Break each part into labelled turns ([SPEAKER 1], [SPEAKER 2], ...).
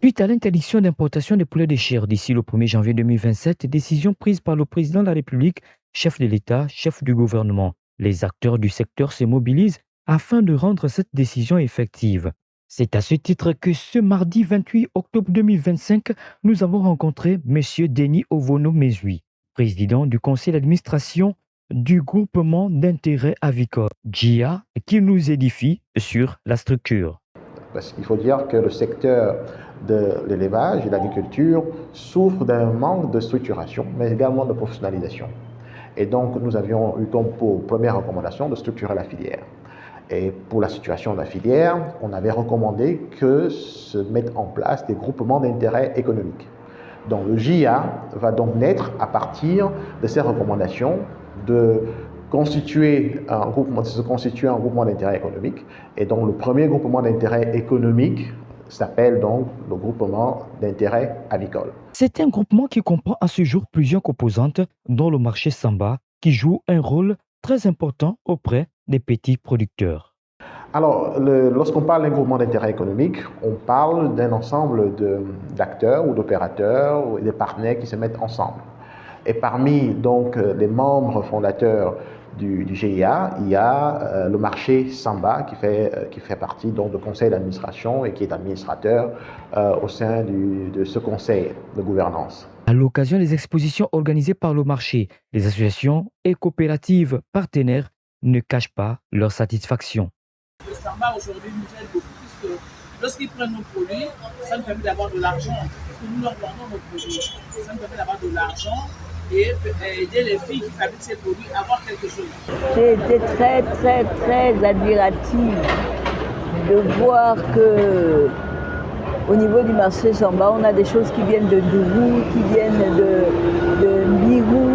[SPEAKER 1] Suite à l'interdiction d'importation des poulets de chair d'ici le 1er janvier 2027, décision prise par le président de la République, chef de l'État, chef du gouvernement. Les acteurs du secteur se mobilisent afin de rendre cette décision effective. C'est à ce titre que ce mardi 28 octobre 2025, nous avons rencontré M. Denis Ovono Mezui, président du conseil d'administration du groupement d'intérêt avicole, GIA, qui nous édifie sur la structure.
[SPEAKER 2] Parce qu'il faut dire que le secteur de l'élevage et de l'agriculture souffre d'un manque de structuration, mais également de professionnalisation. Et donc, nous avions eu comme première recommandation de structurer la filière. Et pour la situation de la filière, on avait recommandé que se mettent en place des groupements d'intérêt économique. Donc, le JIA va donc naître à partir de ces recommandations de se constituer un groupement d'intérêt économique. Et donc, le premier groupement d'intérêt économique s'appelle donc le groupement d'intérêt avicole.
[SPEAKER 1] C'est un groupement qui comprend à ce jour plusieurs composantes, dont le marché Samba, qui joue un rôle très important auprès des petits producteurs.
[SPEAKER 2] Alors, lorsqu'on parle d'un groupement d'intérêt économique, on parle d'un ensemble d'acteurs ou d'opérateurs ou des partenaires qui se mettent ensemble. Et parmi donc les membres fondateurs du GIA, il y a le marché Samba qui fait partie donc du conseil d'administration et qui est administrateur au sein de ce conseil de gouvernance.
[SPEAKER 1] À l'occasion des expositions organisées par le marché, les associations et coopératives partenaires ne cachent pas leur satisfaction.
[SPEAKER 3] Le Samba aujourd'hui nous aide beaucoup plus que lorsqu'ils prennent nos produits, ça nous permet d'avoir de l'argent. Parce que nous leur vendons nos produits. Ça nous permet d'avoir de l'argent et aider les filles qui fabriquent ces produits à avoir quelque chose.
[SPEAKER 4] J'ai été très, très, très admirative de voir que au niveau du marché Samba, on a des choses qui viennent de Dourou, qui viennent de Mbirou.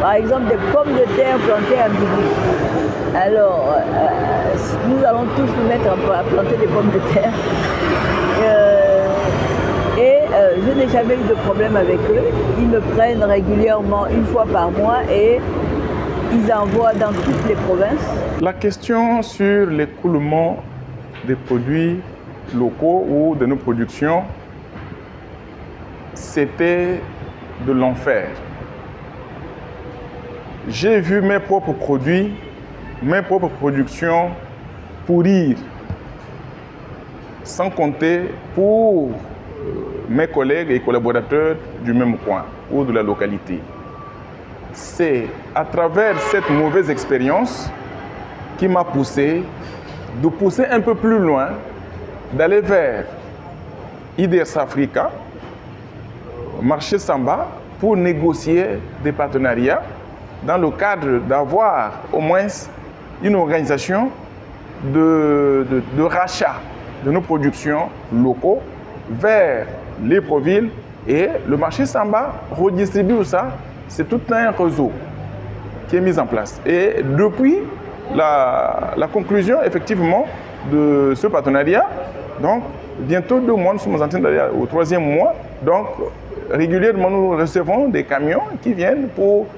[SPEAKER 4] Par exemple, des pommes de terre plantées à Mbirou. Alors, nous allons tous nous mettre à planter des pommes de terre. Je n'ai jamais eu de problème avec eux. Ils me prennent régulièrement une fois par mois et ils envoient dans toutes les provinces.
[SPEAKER 5] La question sur l'écoulement des produits locaux ou de nos productions, c'était de l'enfer. J'ai vu mes propres produits, mes propres productions pourrir, sans compter pour mes collègues et collaborateurs du même coin ou de la localité. C'est à travers cette mauvaise expérience qui m'a poussé de pousser un peu plus loin, d'aller vers IDERS Africa, marché Samba, pour négocier des partenariats dans le cadre d'avoir au moins une organisation de rachat de nos productions locaux vers les provilles et le marché Samba redistribue ça. C'est tout un réseau qui est mis en place. Et depuis la conclusion effectivement de ce partenariat, donc bientôt 2 mois, nous sommes en train d'aller au 3e mois, donc régulièrement nous recevons des camions qui viennent pour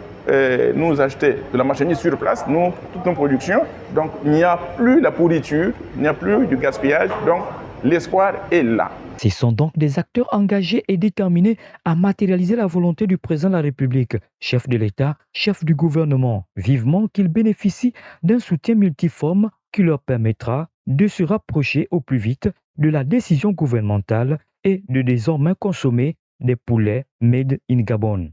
[SPEAKER 5] nous acheter de la marchandise sur place, toutes nos productions. Donc il n'y a plus la pourriture, il n'y a plus du gaspillage, donc l'espoir est là.
[SPEAKER 1] Ce sont donc des acteurs engagés et déterminés à matérialiser la volonté du président de la République, chef de l'État, chef du gouvernement, vivement qu'ils bénéficient d'un soutien multiforme qui leur permettra de se rapprocher au plus vite de la décision gouvernementale et de désormais consommer des poulets made in Gabon.